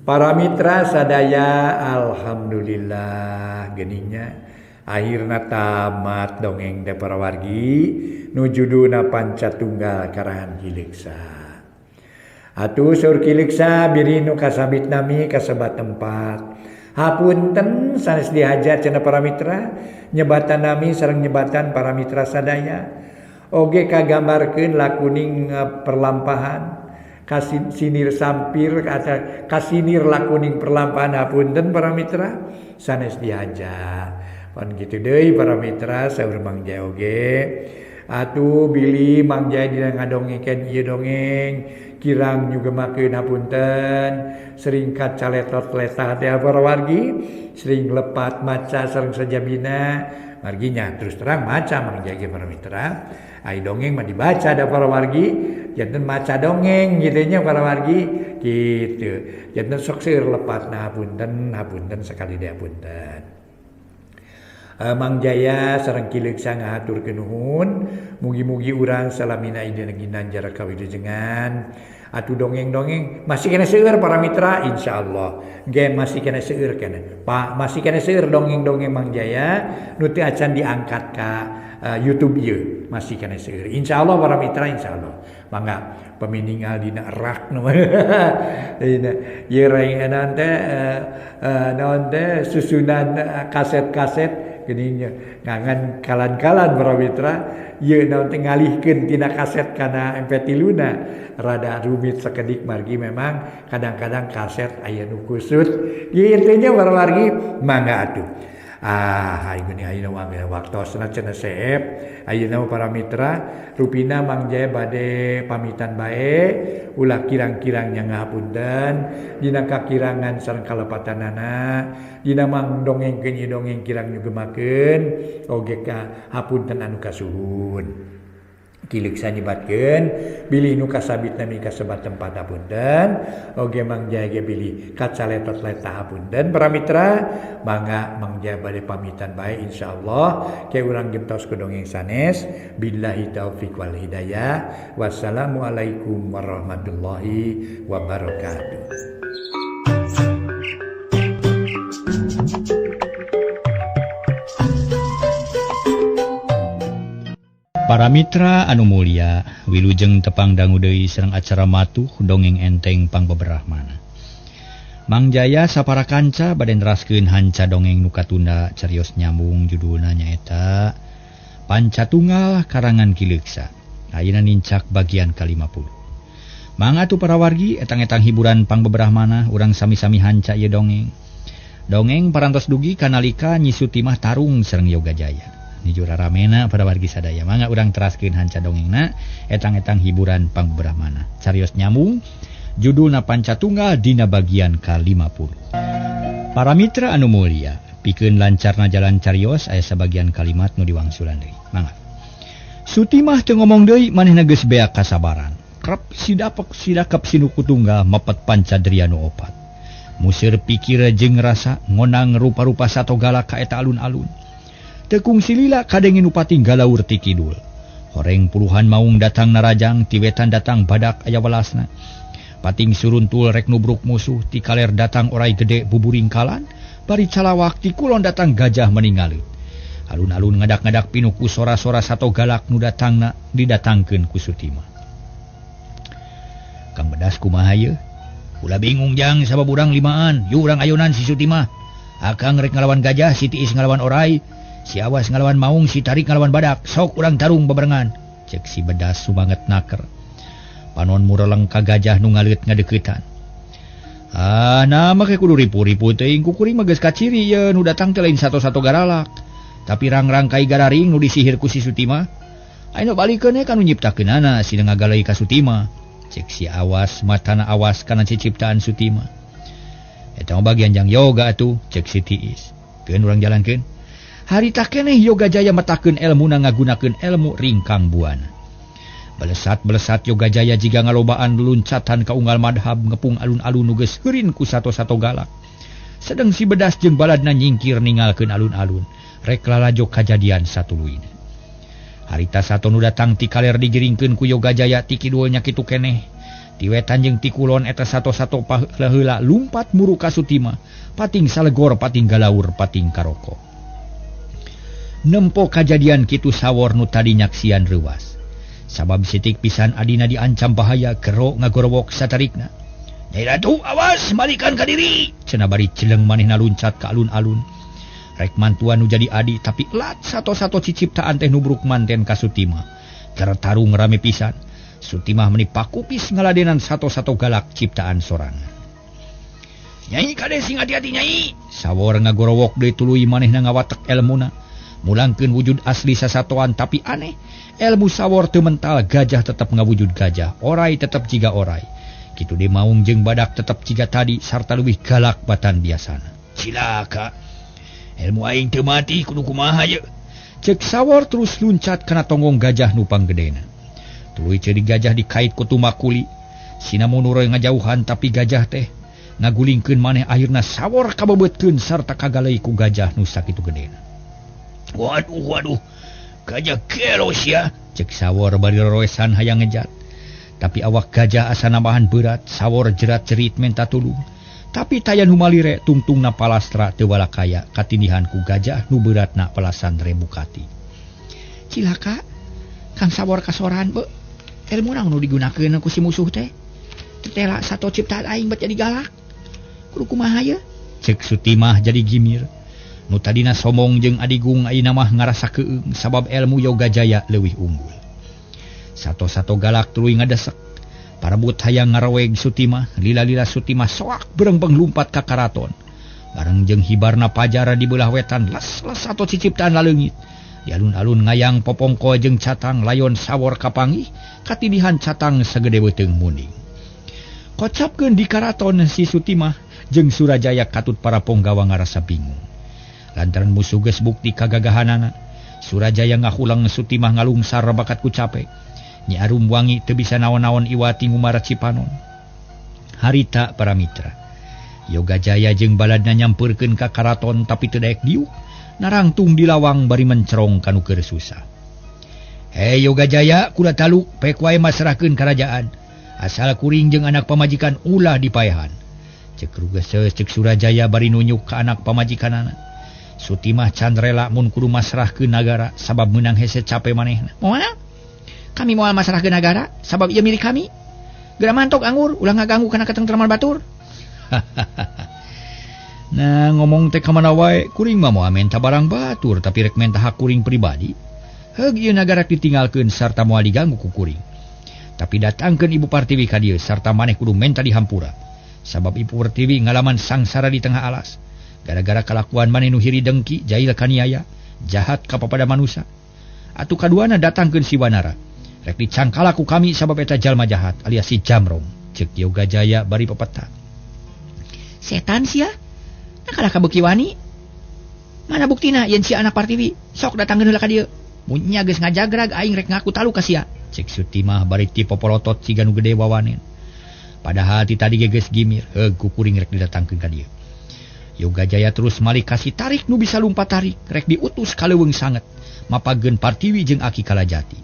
Para mitra sadaya, alhamdulillah geningnya akhirna tamat dongeng teh para wargi nu judulna Pancatunggal karangan Kiliksa. Atuh saur Kiliksa biri nu kasabit nami kasebat tempat. Hapunten sanes dihajat cenah para mitra nyebatan nami sareng nyebatan para mitra sadaya. Oge kagambarkeun lakuning perlampahan kasinir sampir atau kasinir lakuning perlampahan hapunten para mitra sanes diaja pan gitu deui para mitra saur Mang Jaya oge atuh bili Mang Jaya dina ngadongengkeun ieu dongeng kirang nyugemakeun hapunten sering kacaletot letah teh para wargi sering lepat maca sareng sajabina marginya terus terang maca Mang Jaya para mitra ai dongeng mah dibaca da para wargi janten maca dongeng gitu nya para wargi gitu janten sok seueur lepatna hapunten sekali deui hapunten. Mang Jaya sareng Kiliksa ngahaturkeun nuhun mugi-mugi urang salamina ide ginanjar kawilujengan atuh dongeng-dongeng masih kena seueur para mitra insyaallah ge masih kena seueur keneh Pak masih kena seueur dongeng-dongeng Mang Jaya nu teu acan diangkat ka YouTube ieu masih kena seueur insyaallah para mitra insyaallah mangga paminingal dina rak nu dina ieu raingan teh naon teh susunan kaset-kaset geuning ngangan kalan-kalan para mitra ieu naon teh ngalihkeun tina kaset kana MP3 na rada rumit sakedik margi memang kadang-kadang kaset aya nu kusut kitu nya para margi mangga atuh ayeuna waktosna cenah seep ayeuna para mitra rupina Mang Jaya bade pamitan bae ulah kirang-kirangnya ngahapunten dina kakirangan sareng kalepatanana dina Mang dongengkeun ieu dongeng kirang nyugemakeun oge ka hapunten anu kasuhun. Kiliksa nyebatkeun bilih nu kasabit nami kasebat tempat hapunten oge Mang Jaya ge bilih kacaletot letah hapunten para mitra mangga Mang Jaya bade pamitan bae insyaallah ke urang gentos ku dongeng sanes billahi taufik wal hidayah wassalamualaikum warahmatullahi wabarakatuh. Para mitra anu mulia, wilujeng tepang dangu deui sareng acara matuh dongeng enteng pangbeberahmana. Mang Jaya sapara kanca bade neraskeun hanca dongeng nu katunda carios nyambung judulna nyaeta Pancatunggal karangan Kiliksa. Ayeuna nincak bagian ka-50. Mangga atuh para wargi etang-etang hiburan pangbeberahmana urang sami-sami hanca ieu dongeng. Dongeng parantos dugi kanalika Nyi Sutimah tarung sareng Yoga Jaya. Nijura ramena para wargi sadaya mangga urang teraskeun hanca dongengna etang-etang hiburan pangbeberahmana carios nyambung judulna Pancatunggal dina bagian ka-50. Para mitra anu mulia pikeun lancarna jalan carios aya sabagian kalimat nu diwangsulan deui mangga. Sutimah teu ngomong deui manehna geus beak kasabaran krep sidakep sinuku tunggal mepet pancadria nu opat museur pikir jeung rasa ngonang rupa-rupa satogala ka eta alun-alun. Tekung silila kadengin upati galaur ti kidul. Horeng puluhan maung datang narajang ti wetan datang badak aya welasna. Pating suruntul rek nubruk musuh ti kaler datang orai gede buburingkalan. Bari calawak ti kulon datang gajah meninggalit. Alun-alun ngadak-ngadak pinuku sora-sora sato galak nu datangna didatangkeun ku Sutimah. Kang Bedas kumaha ieu? Ulah bingung jang sabab urang limaan, yu urang ayonan si Sutimah. Akang rek ngalawan gajah, si Tiis ngalawan orai. Si Awas ngalawan maung, si Tarik ngalawan badak, sok urang tarung bebarengan. Cek si Bedas sumanget naker. Panon mureleng ka gajah nu ngaleut ngadeuketan. Nah make kudu ripu-ripu teuing kukuring mah geus kaciri ye nu datang teh lain sato-sato garalak. Tapi rang-rang kai gararing nu disihir ku si Sutimah. Ayeuna balikeun we ka nu nyiptakeunana sina ngagaleui ka Sutimah. Cek si Awas matana awas kana ciciptaan Sutimah. Eta mah bagian jang yoga atuh, cek si Tiis. Keun urang jalankeun. Harita keneh Yoga Jaya metakeun elmuna ngagunakeun elmu ringkang buana. Belesat-belesat Yoga Jaya jiga ngalobaan luncatan ka unggal madhab ngepung alun-alun nu geus heurin ku sato-sato galak. Sedeng si Bedas jeung baladna nyingkir ningalkeun alun-alun, rek lalajo kajadian satuluyna. Harita sato nu datang ti kaler digiringkeun ku Yoga Jaya ti kidul nya kitu keneh. Ti wetan jeung ti kulon eta sato-sato heula lumpat muru ka Sutima, pating salegor, pating galaur, pating karoko. Nempo kajadian kitu sawor nu tadi nyaksian reuas. Sabab sitik pisan adina diancam bahaya gero ngagorowok satarikna. Nyai Ratu, awas balikan ka diri. Cenah bari celeng manehna luncat ka alun-alun. Rek mantuan nu jadi adi tapi lat sato-sato ciciptaan teh nubruk manten ka Sutima. Keur tarung rame pisan. Sutimah meni pakupis ngaladenan sato-sato galak ciptaan sorangan. Nyai kade sing hati-hati nyai. Sawor ngagorowok deui tuluy manehna ngawatek elmuna. Mulangkeun wujud asli sasatoan tapi aneh. Ilmu sawor teu mental, gajah tetap ngawujud gajah, orai tetap jiga orai. Kitu di maung jeung badak tetap jiga tadi sarta leuwih galak batan biasana. Cilaka. Ilmu aing teu mati kudu kumaha ye? Cek sawor terus luncat kana tonggong gajah nu panggedena. Tuluy ceurik gajah dikait ku tumakuli. Sinamun urang ngajauhan tapi gajah teh ngagulingkeun maneh akhirna sawor kabebeutkeun sarta kagalei ku gajah nu sakitu gedena. Waduh, gajah kelos ya, cek sawor bari roesan hayang ngejat. Tapi awak gajah asa nambahan berat, sawor jerat-jerit minta tulung. Tapi taya nu malire tungtungna palastra teu walakaya katindihan ku gajah nu beratna pelasan rebukati. Cilaka, Kang sawor kasoran be. Ilmu naon nu digunakeun ku si musuh teh? Tetela sato ciptaan aing bet jadi galak. Kudu kumaha ye? Cek Sutimah jadi gimir. Nu tadina somong jeung adigung ayeuna mah ngarasa keueung sabab ilmu Yoga Jaya leuwih unggul. Sato-sato galak tuluy ngadesek. Parebut hayang ngaraweg Sutimah, lila-lila Sutimah soak berengbeng lumpat ka karaton. Bareng jeung hibarna pajara di belah wetan les-les sato ciciptaan laleungit. Di alun-alun ngayang popongko jeung catang layon sawor kapanggih, katindihan catang sagede beuteung muning. Kocapkeun di karaton si Sutimah jeung Surajaya katut para ponggawa ngarasa bingung. Lantaran musuh geus bukti kagagahanana, Surajaya ngahulang Sutimah ngalungsar bakat ku capek. Nyi Arum Wangi teu bisa naon-naon iwati ngumara Cipanon. Harita para mitra. Yoga Jaya jeung baladna nyampeurkeun ka karaton tapi teu daek diuk. Narangtung di lawang bari mencerong kanu keur susah. Hei Yoga Jaya, kula taluk pek wae masrahkeun kerajaan. Asal kuring jeung anak pamajikan ulah dipaehan. Cek rugeseus cek Surajaya bari nunjuk ka anak pamajikanana. Sutimah can rela mun kudu masrahkeun nagara sabab meunang hese capek manehna. Moal? Kami moal masrahkeun nagara sabab ieu milik kami. Geura mantok anggur ulah ngaganggu kana katengtreman batur. Nah ngomong teh kamana wae kuring mah moal menta barang batur tapi rek menta hak kuring pribadi. Heug ieu nagara ditinggalkeun sarta moal diganggu ku kuring. Tapi datangkeun Ibu Pertiwi ka dieu sarta maneh kudu menta dihampura. Sabab Ibu Pertiwi ngalaman sangsara di tengah alas. Gara-gara kalakuan maneh nu hiri dengki, jahil kaniaya, jahat ka papada manusia. Atu kaduana datangkeun si Wanara. Rek dicangkala ku kami sabab eta jalma jahat alias si Jamrong. Ceuk Yoga Jaya bari pepeta. Setan sia. Nakalah kabeuki wani. Mana buktina yen si anak Pertiwi sok datangkeun heula ka dieu. Mun nya geus ngajagrag aing rek ngaku talu ka sia. Cek Sutimah bari ti popolotot siga nu gede wawanen. Padahal ti tadi geus gimir, heug ku kuring rek didatangkeun ka dieu. Yoga Jaya terus malih kasih tarik nu bisa lumpat tarik, rek diutus ka leuweung sanget, mapageun Pertiwi jeung Aki Kalajati.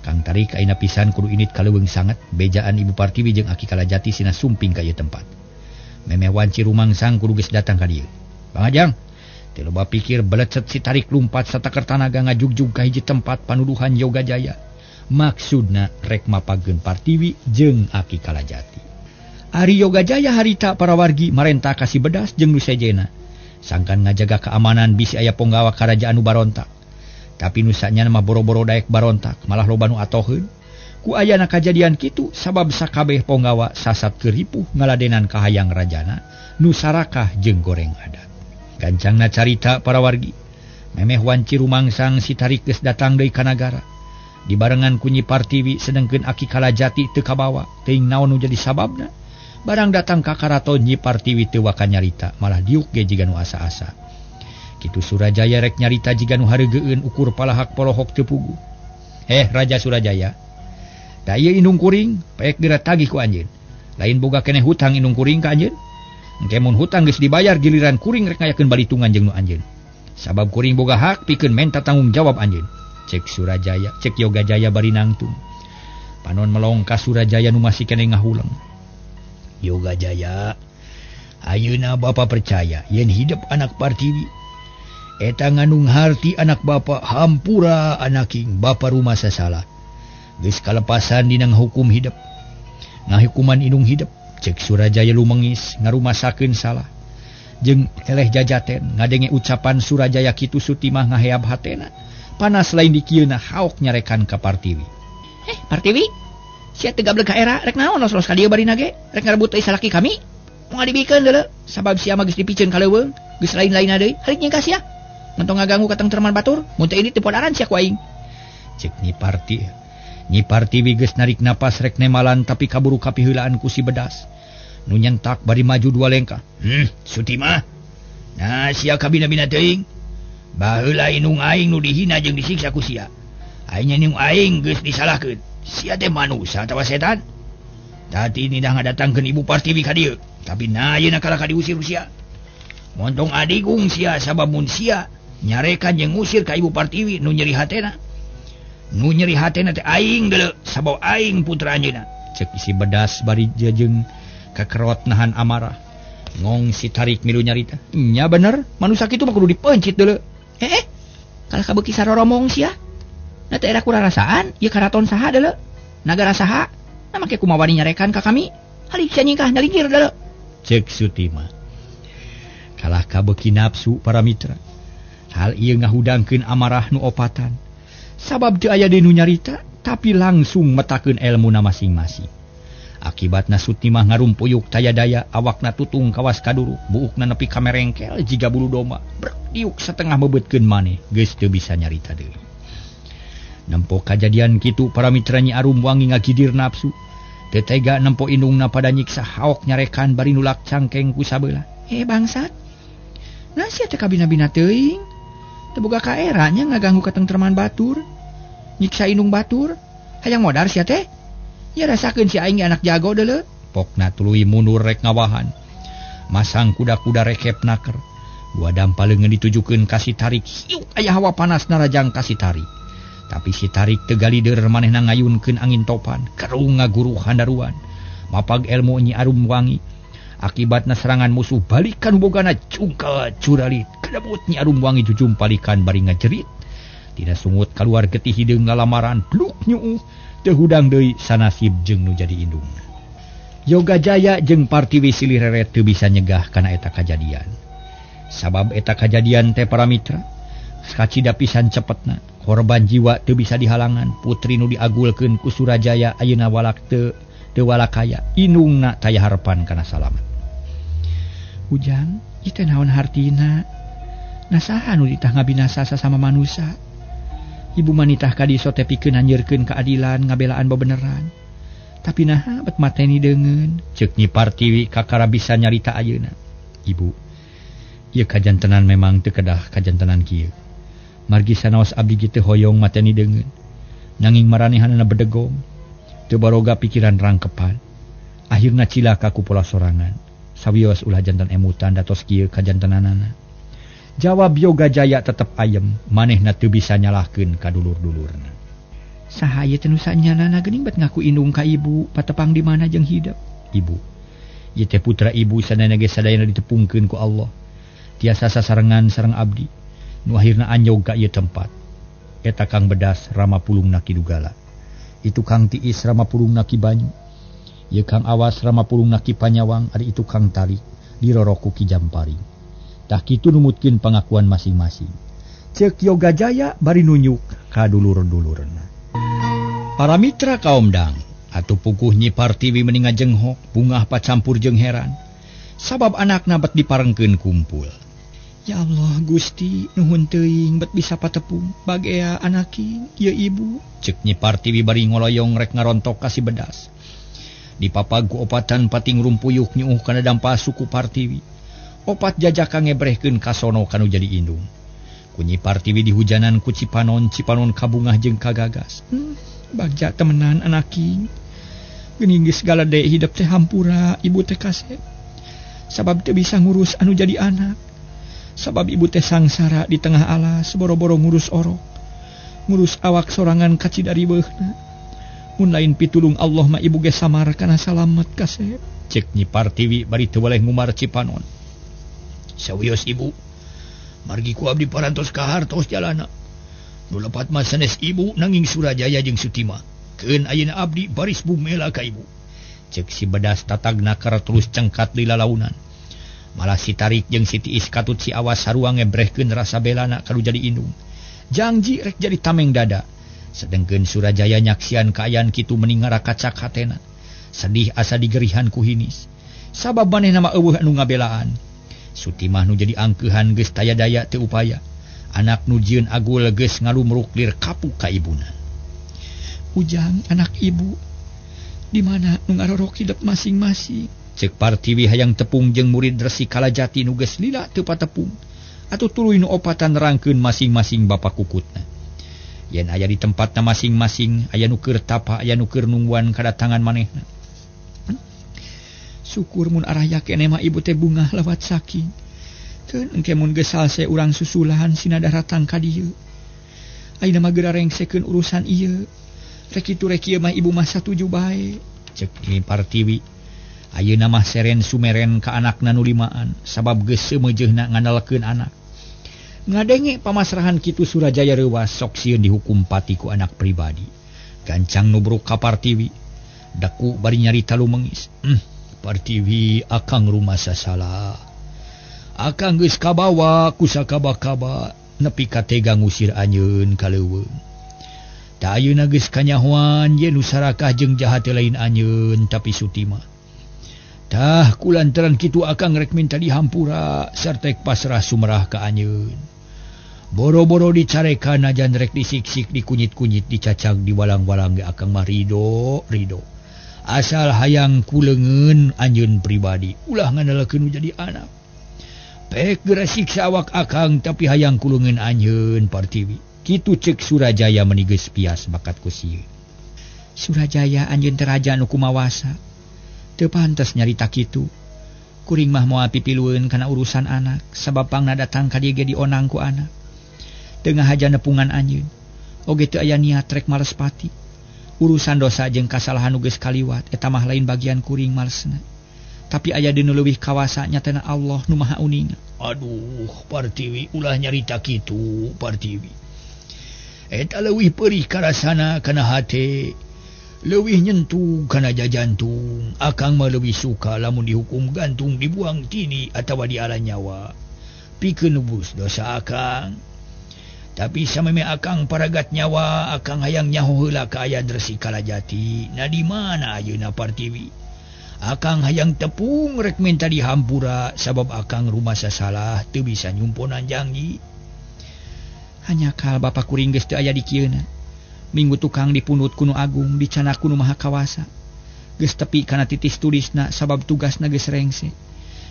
Kang tarik ayeuna pisan kudu init ka leuweung sanget, bejaan Ibu Pertiwi jeung Aki Kalajati sina sumping ka ieu tempat. Memeh wanci rumangsang kudu geus datang ka dieu. Bang Ajang, teu loba pikir belecet si tarik lumpat sataker tanaga ngajugjug ka hiji tempat panuduhan Yoga Jaya. Maksudna rek mapageun Pertiwi jeung Aki Kalajati. Ari Yoga Jaya harita para wargi marentah kasih bedas jeung nu sejena. Sangkan ngajaga keamanan bisi aya ponggawa karajaan nu barontak. Tapi nu sanyana mah boro-boro daek barontak, malah loba nu atoheun. Ku ayana kajadian kitu sabab sakabeh ponggawa sasat keripuh ngaladenan kahayang rajana nu sarakah jeung goreng adat. Gancangna carita para wargi. Memeh wanci rumangsang si tarik geus datang deui ka nagara. Dibarengan ku Nyi Pertiwi sedengkeun Aki Kalajati teu kabawa, teuing naon nu jadi sababna. Barang datang ka karaton Nyi Pertiwi teu waka nyarita, malah diuk ge jiga nu asa-asa. Kitu Surajaya rek nyarita jiga nu hareugeun ukur palahak polohok teu puguh. Raja Surajaya. Da ieu indung kuring paek geura tagih ku anjeun. Lain boga keneh hutang indung kuring ka anjeun. Engke mun hutang geus dibayar giliran kuring rek ngayakeun balitungan jeung nu anjeun. Sabab kuring boga hak pikeun menta tanggung jawab anjeun. Cek Surajaya, cek Yoga Jaya bari nangtung. Panon melong ka Surajaya nu masih kene ngahulang. Yoga Jaya, ayeuna Bapa percaya yen hidup anak Partiwi eta ngandung harti anak Bapa hampura anaking Bapa rumah sasalah. Geus kalepasan dina hukum hidup. Ngahukuman inung hidup cek Surajaya lumengis ngarumasakeun salah. Jeung eleh jajaten ngadenge ucapan Surajaya kitu Sutimah ngaheab hatena. Panas lain di kieuna haok nyarekan ka Partiwi. Partiwi, sia teu gablek ka era rek naon los ka dieu barina ge? Rek ngarebut euy salaki kami? Moal dibikeun deuleu, sabab sia mah geus dipiceun ka leuweung, geus lain-lainna deui. Halik nyingka sia. Mentong ngaganggu ka tengtreman batur, mun teu ini teu podaran sia ku aing. Cek Nyi Partiwi geus narik napas rek nemalan tapi kaburu kapiheulaan ku si bedas. Nu nyentak bari maju 2 lengkah. Sutimah. Nah, sia kabina-bina teuing. Baheula inung aing nu dihina jeung disiksa ku sia. Aing inung aing geus disalahkeun. Sia teh manusia atawa setan? Tadi nina ngadatangkeun Ibu Partiwi ka dieu, tapi na ayeuna kalaka diusir ku sia. Montong adigung sia sabab mun sia nyarekan jeung ngusir ka Ibu Partiwi nu nyeri hatena. Nu nyeri hatena teh aing deuleu sabab aing putra anjeunna. Cek isi bedas bari jeung kakerot nahan amarah. Ngong si tarik milu nyarita. Nya bener, manusia kitu mah kudu dipencit deuleu. Kalau kabeuki saroromong sia. Na teh era kurarasaan, ieu karaton saha deuleu? Nagara saha? Na make kumaha wani nyarekan ka kami? Halik sia nyingkah nyalinggir deuleu. Cek Sutimah. Kalah kabeuki nafsu para mitra. Hal ieu ngahudangkeun amarah nu opatan. Sabab teu aya deui nu nyarita, tapi langsung metakeun elmuna masing-masing. Akibatna Sutimah ngarumpuyuk taya-daya awakna tutung kawas kaduru, buukna nepi ka merengkel jiga bulu domba. Berdiuk setengah mebeutkeun maneh, geus teu bisa nyarita deui. Nempo kajadian kitu para mitra Nyi Arum wangi ngagidir nafsu. Teu tega nempo indungna pada nyiksa haok nyarekan bari nulak cangkeng ku sabeula. Bangsat. Nah sia teh kabina-bina teuing. Teu boga kaeranya ngaganggu katengtreman batur. Nyiksa indung batur. Hayang modar sia teh. Ya rasakeun si aing anak jago deuleu. Pokna tuluy mundur rek ngawahan. Masang kuda-kuda rekep naker. Dua dampaleungeun ditujukeun ka si tarik. Hiuk aya hawa panas narajang ka si tarik. Tapi si tarik teu galideur manehna ngayunkeun angin topan. Kerung ngaguru handaruan. Mapag elmu Nyi Arum wangi. Akibatna serangan musuh balikan bogana cungka curalit. Kadabut Nyi Arum wangi jujum palikan bari ngajerit. Tina sungut kaluar getih hideung ngalamaran. Bluk nyuuh. Teu hudang deui sanasib jeung nu jadi indung. Yoga Jaya jeung Partiwi silih reret teu bisa nyegah kana eta kajadian. Sabab eta kajadian teh para mitra sakacida pisan cepetna, korban jiwa teu bisa dihalangan, putri nu diagulkeun ku Surajaya ayeuna walak teu walakaya, indungna taya harapan kana salamet. Ujang, ieu teh naon hartina? Nasaha nu ditah ngabinasa sasama manusia? Ibu manitah kadiso teh pikeun anjeurkeun keadilan ngabelaan bebeneran. Tapi naha bet mateni deungeun, ceuk Nyi Partiwi kakara bisa nyarita ayeuna. Ibu, ieu kajantenan memang teu kedah kajantenan kieu. Margi sanaos abdi kitu hoyong mateni deungeun. Nanging maranehanna bedegong, teu baroga pikiran rangkepan. Akhirna cilaka ku pola sorangan. Sawios ulah jantan emutan datos kieu kajantenanana. Jawab Yoga Jaya tetep ayem, manehna teu bisa nyalahkeun ka dulur-dulurna. Saha ieu teh nu sanyana geuning bet ngaku indung ka ibu, patepang di mana jeung hidup. Ibu, ieu teh putra ibu sadayana ge sadayana ditepungkeun ku Allah. Tiasa sasarengan sareng abdi, nu akhirna anyog ka ieu tempat. Eta Kang Bedas Rama Pulungna Ki Dugala. Itu Kang Tiis Rama Pulungna Ki Banyu. Ieu Kang Awas Rama Pulungna Ki Panyawang, ari itu Kang Tarik di Roroku Ki Jamparing. Tah kitu numutkeun pengakuan masing-masing. Ceuk Yoga Jaya bari nunjuk ka dulur-dulurna. Para mitra kaum dang, atuh puguh Nyi Partiwi meninga jenghok, bungah pacampur jeung heran. Sabab anakna bet diparengkeun kumpul. Ya Allah Gusti, nuhun teuing bet bisa patepung bagea anaki, ieu ibu. Ceuk Nyi Partiwi bari ngoloyong rek ngarontok ka si bedas. Dipapagu opatan pating rumpuyuk nyuuh kana dampa suku Partiwi. Opat jajaka ngebrehkeun kasono kanu jadi indung. Ku Nyi Partiwi dihujanan ku Cipanon kabungah jeung kagagas. Bagja temenan anaki. Geuning geus segala deui hidup teh hampura, ibu teh kasep. Sabab teu bisa ngurus anu jadi anak. Sabab ibu teh sangsara di tengah alas boro-boro ngurus orok. Ngurus awak sorangan kacidari beuna. mun lain pitulung Allah mah ibu ge samar kana salamet kasep. Cek Nyi Partiwi bari teu boleh ngumar Cipanon. Sawios ibu, margi ku abdi parantos ka hartos jalana. Nu lepat mah sanes ibu nanging Surajaya jeung Sutima. Keun ayeuna abdi baris bumela ka ibu. Cek si Bedas tatagna kara terus cengkat di lalaunan. Malah si Tarik jeung si Tiis katut si Awas sarua ngebrehkeun rasa belana kanu jadi indung. Janji rek jadi tameng dada. Sedengkeun Surajaya nyaksian kaayaan kitu meningara kacak hatena. Sedih asa digerihan ku hinis. Sabab manehna mah eueuh anu ngabelaan. Sutimah nu jadi angkeuhan geus taya daya teu upaya. Anak nu jieun agul geus ngalumruk lir kapuk ka ibuna. Ujang anak ibu, di mana nu ngarorok hidup masing-masing? Cek Partiwi hayang tepung jeung murid Resi Kalajati nu geus lila teu patepung. Atuh tuluy nu opatan nerangkeun masing-masing bapa kukutna. Yen aya di tempatna masing-masing, aya nu keur tapa, aya nu keur nungguan kadatangan manehna. Syukur mun arah yakene mah ibu teh bungah lewat saking. Keun engke mun geus salse urang susulahan sinada datang ka dieu. Ayeuna mah geura rengsekeun urusan ieu. Rek kitu rek ieu mah ibu mah satuju bae. Cek Nyi Partiwi. Ayeuna mah seren sumeren ka anakna nu limaan sabab geus seumeujeunna ngandalkeun anak. Ngadenge pamasrahan kitu Surajaya reuwas sok sieun dihukum pati ku anak pribadi. Gancang nubruk ka Partiwi. Daku bari nyarita lumengis. Partiwi akang rumasa salah. Akang geus kabawa ku sakaba-kaba nepi ka tega ngusir anjeun ka leuweung. Da ayeuna geus kanyahoan yen nu sarakah jeung jahat lain anjeun tapi Sutima. Tah kulantaran kitu akang rek minta dihampura sarta pasrah sumrah ka anjeun. Boro-boro dicarekan najan rek disiksik dikunyit-kunyit dicacag diwalang-walang ge akang mah ridho. Asal hayang kuleungeun anjeun pribadi ulah ngandalkeun jadi anak. Pek geura siksa awak akang tapi hayang kuleungeun anjeun Partiwi. Kitu cek Surajaya meuni geus pias bakat ku sieu. Surajaya anjeun teh raja nu kumawasa. Teu pantes nyarita kitu. Kuring mah moal pipilueun kana urusan anak sabab pangna datang ka dieu ge dionang ku anak. Tengah haja nepungan anjeun. Oge teu aya niat rek males pati. Urusan dosa jeung kasalahan nu geus kaliwat eta mah lain bagian kuring malesna. Tapi aya deui nu leuwih kawasa nyatana Allah nu Maha Uning. Aduh, Partiwi ulah nyarita kitu, Partiwi. Eta leuwih peurih karasana kana hate, leuwih nyentuh kana jantung. Akang mah leuwih suka lamun dihukum gantung dibuang tini atawa diala nyawa. Pikeun nebus dosa akang. Tapi sameme akang paragat nyawa, akang hayang nyaho heula ka aya Resi Kalajati. Na di mana ayeuna Partiwi? Akang hayang tepung rek minta dihampura sabab akang rumasa salah teu bisa nyumponan janji. Hanya kal bapa kuring geus teu aya di kieuna. Minggu tukang dipunut kuno agung dicanak kuno Maha Kawasa. Geus tepi kana titis tulisna sabab tugasna geus rengse.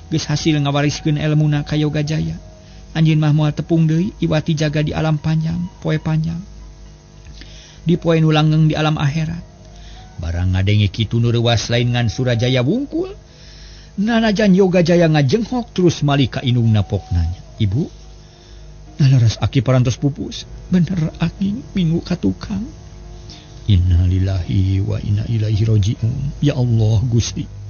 Geus hasil ngawariskeun elmuna ka Yoga Jaya. Anjeun mah moal tepung deui iwati jaga di alam panjang, poe panjang. Di poe nu langgeng di alam akhirat. Barang ngadenge kitu nu reuwas lain ngan Surajaya wungkul. Nanajan Yoga Jaya ngajenghok terus malika indungna poknanya. Ibu, nalaras aki parantos pupus. Bener aki minggu ka tukang. Innalillahi wa inna ilaihi rajiun. Ya Allah Gusti.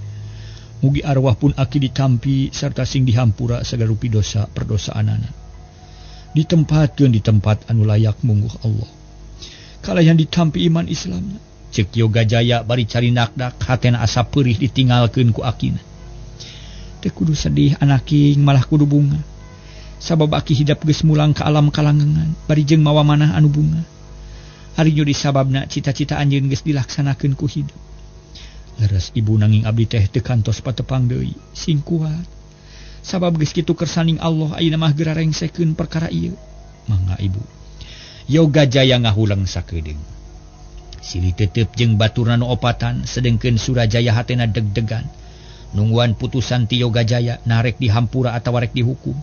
Mugi arwah pun aki ditampi serta sing dihampura sagarupi dosa perdosaanana. Ditempatkeun di tempat anu layak mungguh Allah. Kalayan ditampi iman Islamna. Cek Yoga Jaya bari carindak-dak hatena asa peurih ditinggalkeun ku akina. Teu kudu sedih anaking malah kudu bunga. Sabab aki hidap geus mulang ka alam kalanggengan bari jeung mawa manah anu bunga. Ari nya disababna cita-cita anjeun geus dilaksanakeun ku hidup. Leres ibu nanging abdi teh teu kantos patepang deui, sing kuat. Sabab geus kitu kersaning Allah ayeuna mah geura rengsekeun perkara ieu. Mangga ibu. Yoga Jaya ngahulang sakedeung. Silih teuteup jeung baturna nu opatan sedengkeun Surajaya hatena deg-degan. Nungguan putusan ti Yoga Jaya narek dihampura atawa rek dihukum.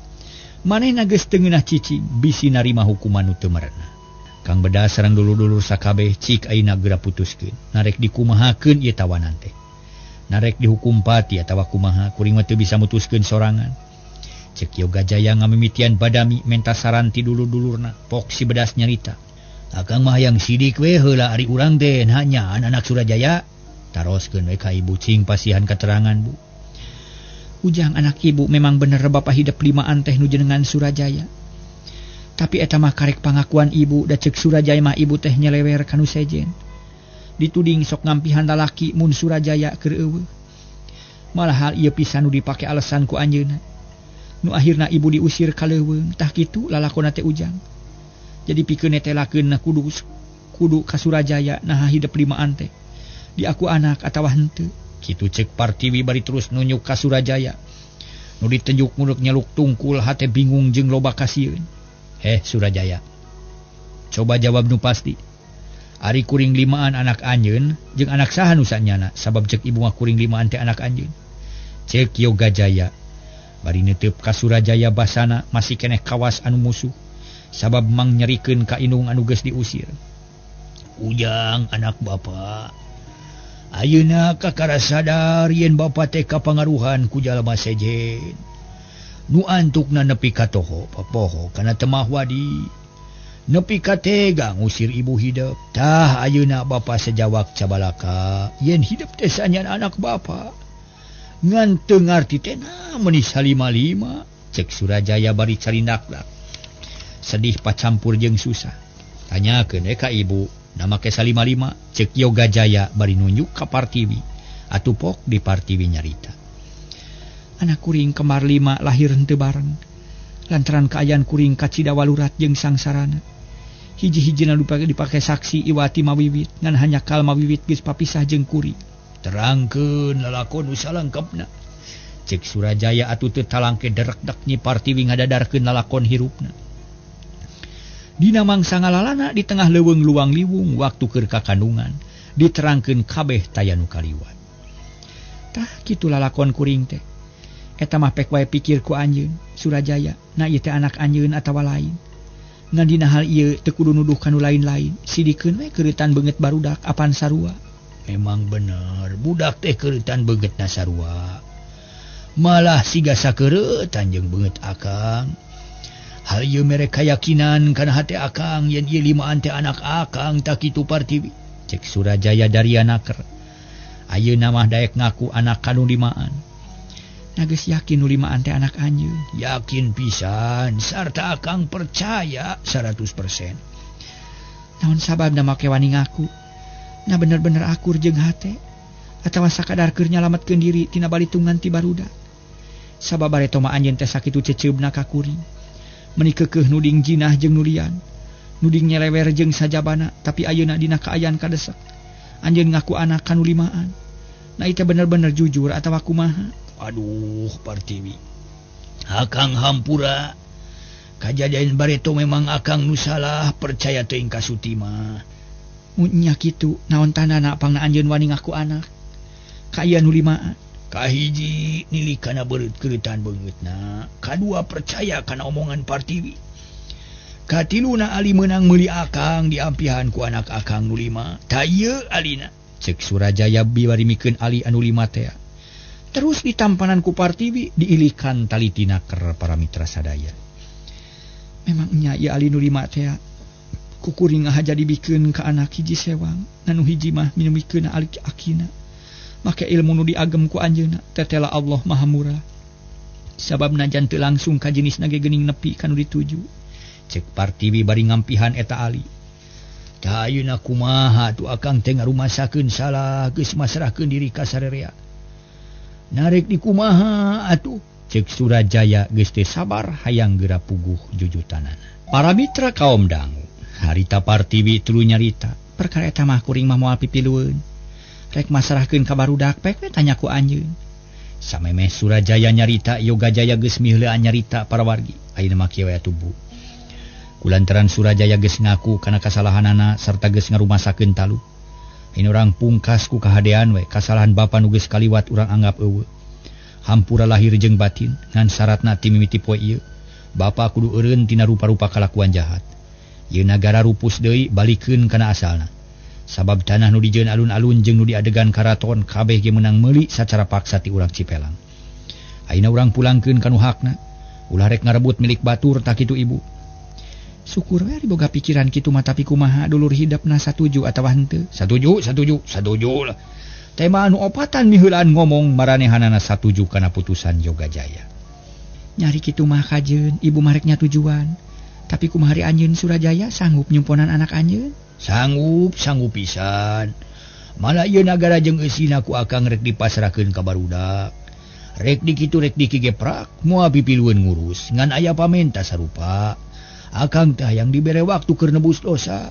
Manehna geus teu ngeunah cicing bisi narima hukuman nu teu merenah. Kang Bedas sareng dulur-dulur sakabeh cik ayeuna geura putuskeun. Narek dikumahakeun ieu tawanan teh. Narek dihukum pati atawa kumaha kuring mah teu bisa mutuskeun sorangan. Cek Yoga Jaya ngamimitian badami menta saran ti dulur-dulurna. Pok si Bedas nyarita. Akang mah yang sidik we heula ari urang teh hanya anak Surajaya. Taroskeun we ka ibu cing pasihan keterangan Bu. Ujang anak ibu memang bener bapak hidup limaan teh nu jenengan Surajaya. Tapi eta mah karek pangakuan ibu da ceuk Surajaya mah ibu teh nyelewer kanu sejen. Dituding sok ngampihan lalaki mun Surajaya keur eueuh. Malah hal ieu pisan nu dipake alasan ku anjeunna. Nu akhirna ibu diusir ka leuweung, tah kitu lalakonna teh Ujang. Jadi pikeun netelakeun kudu ka Surajaya nah hidup limaan teh. Di aku anak atawa henteu. Kitu ceuk Partiwi bari terus nunjuk ka Surajaya. Nu ditenjuk muduk nyeluk tungkul hate bingung jeung loba kasieun. Surajaya. Coba jawab nu pasti. Ari kuring limaan anak anjeun jeung anak saha nu sanyana sabab ceuk ibu mah kuring limaan teh anak anjeun. Ceuk Yoga Jaya. Bari neuteup ka Surajaya basana masih keneh kawas anu musuh. Sabab mang nyerikeun ka indung anu geus diusir. Ujang anak bapa. Ayeuna kakara sadar yen bapa teh kapangaruhan ku jalma sejen. Nu antukna nepi ka toho papoho kana teu mah wadi. Nepi ka tega ngusir ibu hidup. Tah ayeuna bapa sejawak cabalaka yen hidup teh sanyan anak bapa. Ngan teu ngarti teh namun salima-lima. Cek Surajaya bari carindak-dak. Sedih pacampur jeung susah. Tanyakeun ka ibu, nama ke salima-lima, ceuk Yoga Jaya bari nunjuk ka Partiwi. Atupok di Partiwi nyarita. Anak kuring kembar 5 lahir henteu bareng. Lantaran kaayaan kuring ka Cidawalurat jeung sangsarana. Hiji-hijina dipake saksi Iwati mawiwit, ngan hanya kal mawiwit geus papisah jeung kuring. Terangkeun lalakon nu salengkepna. Ceuk Surajaya atuh teu talangke derek-dek nyi Partiwi ngadadarkeun lalakon hirupna. Dina mangsa ngalalana di tengah leuweung luang liwung waktu keur kakandungan diterangkeun kabeh taya nu kaliwat. Tah kitu lalakon kuring teh. Eta mah pek wae pikir ku anjeun Surajaya, na ieu teh anak anjeun atawa lain. Ngan dina hal ieu teu kudu nuduh kanu lain-lain, sidikeun we keuretan beungeut barudak apan sarua. Memang bener, budak teh keuretan beungeutna sarua. Malah siga sakeuretan jeung beungeut akang. Hal ieu mere kayakinan kana hate akang yen ieu limaan teh anak akang tak kitu Partiwi. Cek Surajaya dari anaker. Ayeuna mah daek ngaku anak kanu limaan. Na geus yakin nu limaan teh anak anjeun. Yakin pisan sarta akang percaya 100%. Naon sababna make wani ngaku? Na bener-bener akur jeung hate atawa sakadar keur nyalametkeun diri tina balitungan ti barudak. Sabab bareto mah anjeun teh sakitu ceceubna ka kuring. Meni keukeuh nuding jinah jeung nulian, nuding nyelewer jeung sajabana, tapi ayeuna dina kaayaan kadesek. Anjeun ngaku anak kanu limaan. Na ieu bener-bener jujur atawa kumaha? Aduh, Partiwi. Akang hampura. Kajadian bareto memang akang nu salah, percaya teuing ka Suti mah. Mun nya kitu, naon tandana pangna anjeun wani ngaku anak? Ka ieu nu limaan. Kahiji nilih kana beureut keuretan beungeutna, kadua percaya kana omongan Partiwi. Katiluna ali meunang meuli akang diampihan ku anak akang nu 5. Ta ieu alina. Cek Surajaya biwarimikeun ali anu 5 teh. Terus ditampanan ku Partiwi diilikan tali tinaker para mitra sadaya. Memang nya ieu ali nu 5 teh ku kuring ngahaja dibikeun ka anak hiji sewang, anu hiji mah minumikeun ali akina. Make ilmu nu diagem ku anjeunna tetela Allah Maha Murah. Sabab najan teu langsung ka jenisna ge geuning nepi kanu dituju. Cek Partiwi bari ngampihan eta ali. Tah ayeuna kumaha tu akang teh ngarumasakeun salah geus masrahkeun diri ka sarerea. Narek di kumaha atuh? Cek Surajaya geus teu sabar hayang geura puguh jujutanana. Para mitra kaum dangu, harita Partiwi tuluy nyarita. Perkara eta mah kuring mah moal pipilueun. Rek masrahkeun ka barudak pek we tanya ku anjeun. Samemeh Surajaya nyarita, Yoga Jaya geus miheulaan nyarita para wargi. Ayeuna mah kieu we atuh Bu. Kulantaran Surajaya geus ngaku kana kasalahanana sarta geus ngarumasakeun talu. Ini urang pungkas ku kahadean we kasalahan bapa nu geus kaliwat urang anggap eueuh. Hampura lahir jeung batin ngan syaratna ti mimiti poe ieu. Bapa kudu eureun tina rupa-rupa kalakuan jahat. Ieu nagara rupus deui balikeun kana asalna. Sabab tanah nu dijieun alun-alun jeung nu diadegan karaton kabeh ge meunang meuli sacara paksa ti urang Cipelang. Ayeuna urang pulangkeun kanu hakna, ulah rek ngarebut milik batur tak kitu ibu. Syukur we boga pikiran kitu mah tapi kumaha dulur hidupna satuju atawa henteu? Satuju lah. Tema anu opatan miheulaan ngomong maranehanana satuju kana putusan Yoga Jaya. Nyari kitu mah kajeun, ibu mareknya tujuan. Tapi kumahari anjeun Surajaya sanggup nyumponan anak anjeun? Sanggup pisan. Malah ieu nagara jeung eusina ku akang rek dipasrahkeun ka barudak. Rek dikitu rek diki geprak, moal pipilueun ngurus ngan aya pamenta sarupa. Akang teh hayang dibere waktu keur nebus dosa.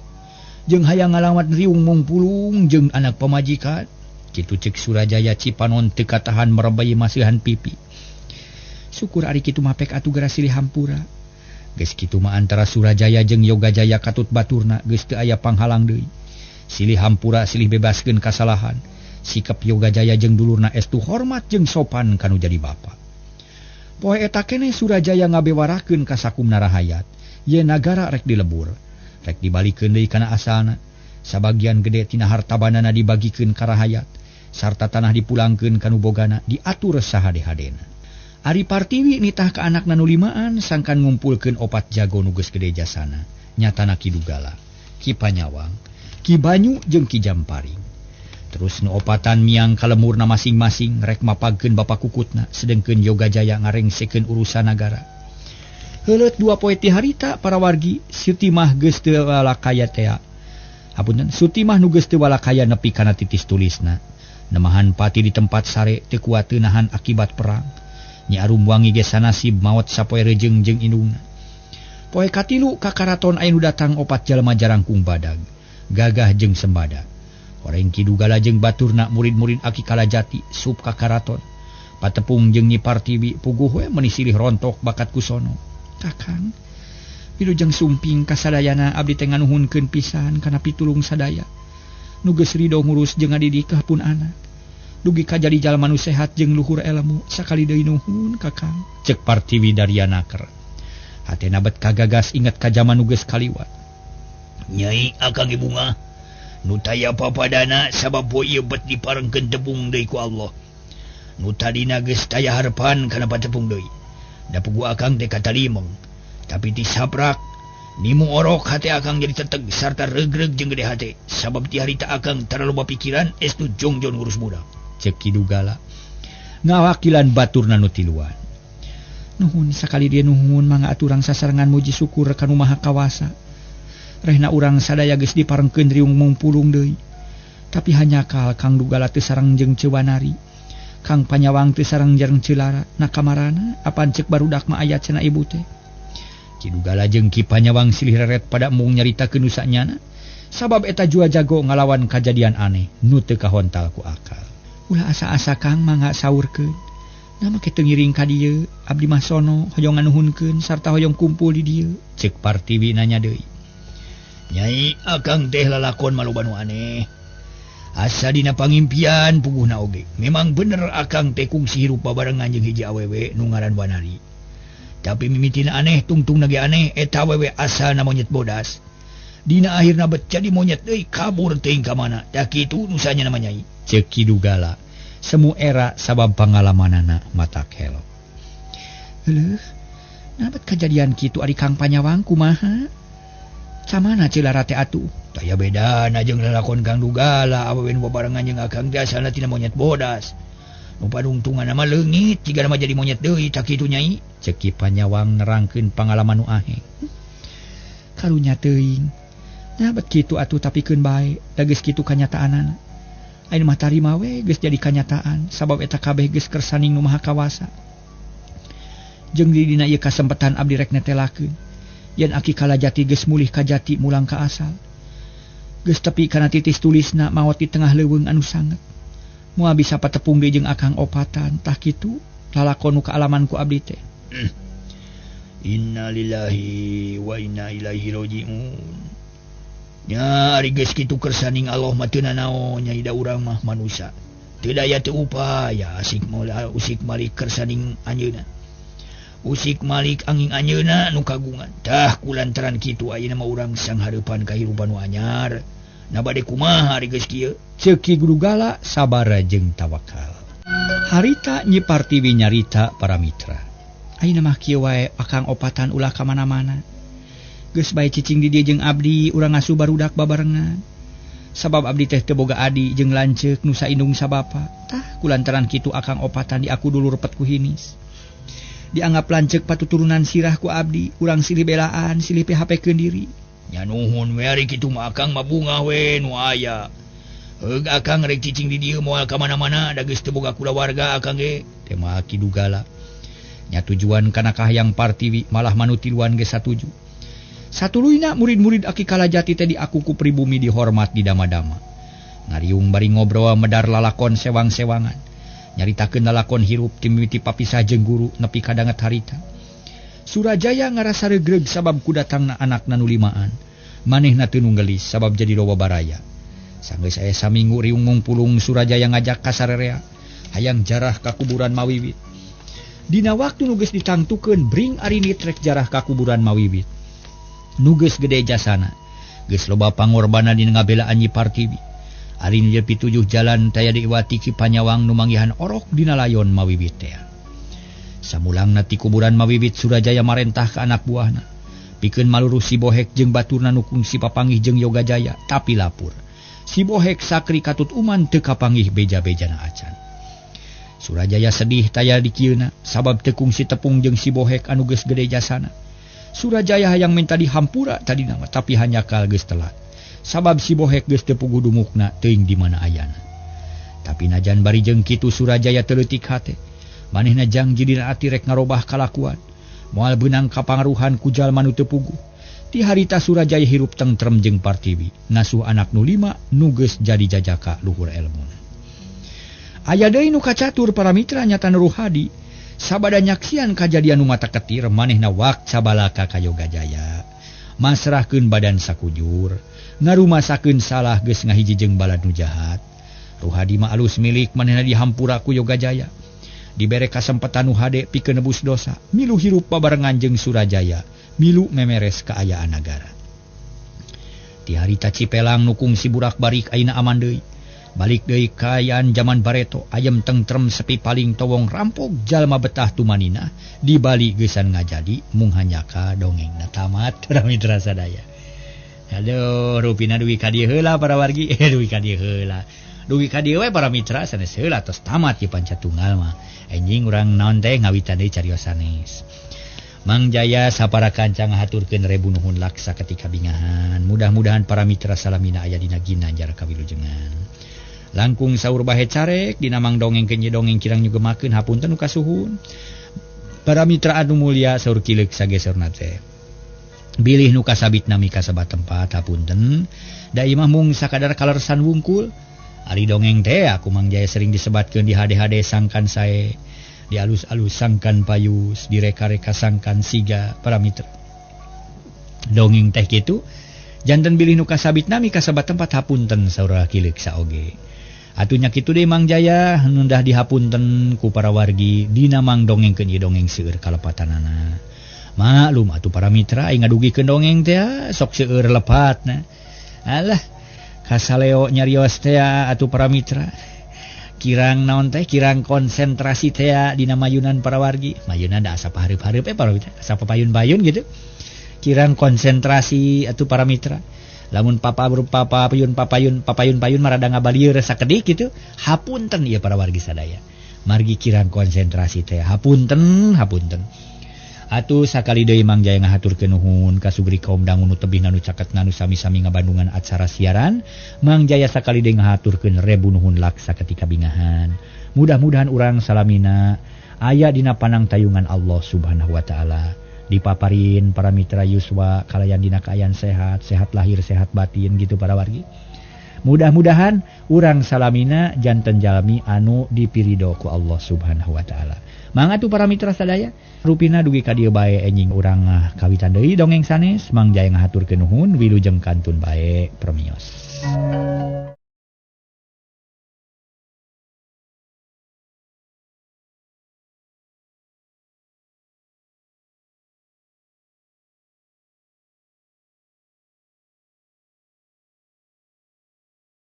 Jeung hayang ngalamat riung mung pulung jeung anak pamajikan. Kitu ceuk Surajaya Cipanon teu katahan merebai masihan pipi. Syukur ari kitu mah pek atuh gara silih hampura. Geus kitu mah antara Surajaya jeung Yoga Jaya katut baturna geus teu aya panghalang deui. Silih hampura silih bebaskeun kasalahan. Sikap Yoga Jaya jeung dulurna estu hormat jeung sopan kanu jadi bapa. Poe eta keneh Surajaya ngabewarakeun ka sakumna rahayat. Ye nagara rek dilebur, rek dibalikeun deui kana asalna. Sabagian gede tina harta bandana dibagikeun ka rahayat, sarta tanah dipulangkeun kanu bogana diatur sahade-hadena. Ari Partiwi nitah ka anakna nu limaan sangkan ngumpulkeun 4 jago nu geus gede jasana. Nyatana Ki Dugala, Ki Panyawang, Ki Banyu jeung Ki Jamparing. Terus nu opatan miang ka lemurna masing-masing rek mapagkeun bapa kukutna, sedengkeun Yoga Jaya ngarengsekeun urusan nagara. Heuleut 2 poe ti harita para wargi Sutimah geus teu walakaya tea. Hapunten, Sutimah nu geus teu walakaya nepi kana titis tulisna. Nemahan pati di tempat sare teu kuat teu nahan akibat perang. Nyi arum wangi ge sanasib maot sapoe rejeung jeung indungna. Poe katilu ka karaton aya nu datang 4 jalma jarangkung badag, Gagah jeung Sembada. Horeng Ki Dugala jeung baturna murid-murid Aki Kalajati sup ka karaton. Patepung jeung Nyi Partiwi puguh we meuni silih rontok bakat kusono. Kakang, wilujeng sumping kasadayana abdi teh nganuhunkeun pisan kana pitulung sadaya. Nu geus ridho ngurus jeung ngadidikeun pun anak. Dugi ka jadi jalma nu sehat jeung luhur ilmu, sakali deui nuhun Kakang. Cek Partiwi Daryanaker. Hatena bet kagagas inget ka jaman nu geus kaliwat. Nyai akang ibu ngah, nu taya papadana sabab poe ieu bet diparengkeun tepung deui ku Allah. Nu tadina geus taya harepan kana patepung deui. Da pugu akang teh katalimeng, tapi disabrak nimu orok hate akang jadi teteg sarta regreg jeung gede hate sabab ti harita akang tara loba pikiran estu jongjon ngurus budak. Cek Ki Dugala ngawakilan baturna nu tiluan. Nuhun sakali dia nuhun mangga aturang sasarengan muji syukur kanu Maha Kawasa. Rehna urang sadaya geus diparengkeun riung mung pulung deui. Tapi hanya kal Kang Dugala teu sareng jeung Cewanari. Kang Panyawang teu sareng jeung Cilara nakamarana apan cek barudak mah aya cenah ibu teh. Ki Dugala jeung Ki Panyawang silih reret pada mung nyaritakeun usanyana sabab eta jua jago ngalawan kajadian aneh nu teu kahontal ku akal. Ulah asa-asa Kang mangga saurkeun. Na make teu ngiring ka dieu, abdi mah sono hoyong nganuhunkeun sarta hoyong kumpul di dieu. Cek Partiwi nanya deui. Nyai akang teh lalakon maloba nu aneh. Asa dina pangimpian puguhna oge. Memang bener akang teh kungsi hirup babarengan jeung hiji awewe nu ngaran Wanari. Tapi mimitina aneh tungtung nage aneh eta awewe asalna monyet bodas. Dina akhirna bet jadi monyet deui kabur teuing ka mana. Da kitu nu sanya nama Nyai. Ceuk Ki Dugala. Semu era sabab pangalamanana mata kelok. Heuh. Nabat kajadian kitu ari Kang Panyawang kumaha? Camana Cilara teh atuh? Taya bedana jeung lalakon Kang Dugala awewe nu babarengan jeung akang teh asalna tina monyet bodas. Nu padungtunganna mah leungit jigana mah jadi monyet deui tak kitu Nyai. Ceuk Ki Panyawang nerangkeun pangalaman nu aheng. Karunya teuing. Nah bet kitu atuh tapikeun bae, da geus kitu kanyataanana. Ayeuna mah tarima we geus jadi kanyataan sabab eta kabeh geus kersaning nu Maha Kawasa. Jeung di dina ieu kasempetan abdi rek netelakeun. Yen Aki Kalajati geus mulih ka jati mulang ka asal. Geus tepi kana titis tulisna maot di tengah leuweung anu sanget. Moal bisa patepung deui jeung akang opatan, tah kitu lalakon nu kaalaman ku abdi teh. Inna lillahi wa inna ilaihi raji'un. Nya ari geus kitu kersaning Allah mah teu nanaon nya ida urang mah manusia. Teu daya teu upaya asik moal usik malik kersaning anjeunna. Usik malik angin anjeunna nu kagungan. Tah kulantaran kitu ayeuna mah urang sanghareupan kahirupan nu anyar. Na bade kumaha ari geus kieu? Ceuk Ki Dugala sabara jeung tawakal. Harita Nyi Partiwi nyarita para mitra. Ayeuna mah kieu wae akang opatan ulah ka mana-mana. Geus bae cicing di dieu jeung abdi urang ngasuh barudak babarengan. Sabab abdi teh teu boga adi jeung lanceuk nu saindung sabapa. Tah kulantaran kitu akang opatan di aku dulu repet ku hinis. Dianggap lanceuk patuturunan sirah ku abdi, urang silih belaan, silih PHP-keun diri. Nya nuhun we ari kitu mah akang mah bunga we nu aya. Heug akang rek cicing di dieu moal ka mana-mana da geus teu boga kulawarga akang ge. Teh mah kidugala. Nya tujuan kana kahyang parti malah manutiluan geus satuju. Satuluyna murid-murid Aki Kalajati teh di aku ku pribumi dihormat di dama-dama. Ngariung bari ngobrol medar lalakon sewang-sewangan. Nyaritakeun lalakon hirup ti mimiti papisah jeung guru nepi ka danget harita. Surajaya ngarasa regreg sabab ku datangna anakna nu limaan. Manehna teu nu gelis sabab jadi loba baraya. Sanggeus aya saminggu riung mungpulung Surajaya ngajak ka sarerea hayang jarah ka kuburan Mawiwit. Dina waktu nu geus ditangtukeun bring ari nitrek jarah ka kuburan Mawiwit. Nu geus gede jasana, geus loba pangorbana dina ngabelaan Nyi Partiwi. Ari nu pitujuh jalan taya diiwati ki panyawang nu manggihan orok dina layon Mawiwit teh. Samulangna ti kuburan Mawiwit Surajaya marentah ka anak buahna. Pikeun maluruh si Bohek jeung baturna nu kungsi papanggih jeung Yoga Jaya, tapi lapur. Si Bohek sakri katut uman teu kapanggih beja-bejana acan. Surajaya sedih taya di kieuna sabab teu kungsi tepung jeung si Bohek anu geus gede jasana. Surajaya hayang minta dihampura tadi nama tapi hanya kal geus telat. Sabab si Bohek geus teu puguh dumukna teuing di mana ayana. Tapi najan bari jeung kitu Surajaya teu leutik hate. Manehna janji dina ati rek ngarobah kalakuan. Moal beunang kapangaruhan ku jalma nu teu puguh. Ti harita Surajaya hirup tentrem jeung Partiwi, nasuh anak nu 5 nu geus jadi jajaka luhur elmuna. Aya deui nu kacatur para mitra nyata Ruhadi. Sabada nyaksian kajadian nu mata ketir manehna wak cabalaka ka Yoga Jaya. Masrahkeun badan sakujur, ngarumasakeun salah geus ngahiji jeung balad nu jahat. Ruhadi mah alus milik manehna dihampura ku Yoga Jaya. Dibere kasempatan nu hade pikeun nebus dosa, milu hirup babarengan jeung Surajaya, milu memeres kaayaan nagara. Ti harita Cipelang nu kungsi burak barik ayeuna aman deui. Balik deui kaayaan zaman bareto ayem tentrem sepi paling towong rampok jalma betah tumanina di bali geusan ngajadi mung hanyaka dongengna tamat mitra sadaya. Halo rupina duwi ka dieu heula para wargi duwi ka dieu heula. Duwi ka dieu we para mitra sanes heula tos tamat ieu pancatunggal mah. Enjing urang naon teh ngawitan deui carios sanes. Mang Jaya sapara kanca ngahaturkeun rebu nuhun laksa ketika bingahan. Mudah-mudahan para mitra salamina aya dina ginanjar kawilujengan. Langkung saur bahe carek dina mang dongeng kenye dongeng kirang nyugemakeun hapunten nu kasuhun. Para mitra anu mulia saur kileuk sagesorna teh. Bilih nu kasabitna mika sabat tempat hapunten. Da imah mung sakadar kalersan wungkul. Ari dongeng teh aku Mang Jaya sering disebatkeun di hade-hade sangkan sae, di alus-alus sangkan payus, di reka-reka sangkan siga para mitra. Dongeng teh kitu janten bilih nu kasabitna mika sabat tempat hapunten saur kileuk saoge. Atunya kitu deui Mang Jaya nundah dihapunten ku para wargi dina mang dongengkeun ieu dongeng seueur kalepatanana. Maklum atuh para mitra aya ngadugikeun dongeng teh sok seueur lepatna. Alah kasaleo nyarios teh atuh para mitra. Kirang naon teh kirang konsentrasi teh dina mayunan para wargi. Mayunan da asa pahareup-hareup para mitra, asa papayun-payun gitu. Kirang konsentrasi atuh para mitra. Lamun papayun marada ngabalieur sakedik kitu hapunten ieu para wargi sadaya. Margi kirang konsentrasi teh hapunten. Atuh sakali deui Mang Jaya ngahaturkeun nuhun ka sugri kaum dangu nu tebihna nu caketna nu sami-sami ngabandungan acara siaran. Mang Jaya sakali deui ngahaturkeun rebu nuhun laksa ketika bingahan. Mudah-mudahan urang salamina aya dina panang tayungan Allah Subhanahu wa taala. Dipaparin para mitra yuswa kalayan dina kaayaan sehat lahir sehat batin gitu para wargi. Mudah-mudahan urang salamina janten jalmi anu dipirido ku Allah Subhanahu wa taala. Mangga tu para mitra sadaya rupina dugi ka dieu bae enjing urang kawitan deui dongeng sanes Mang Jaya ngahaturkeun nuhun wilujeng kantun bae permios.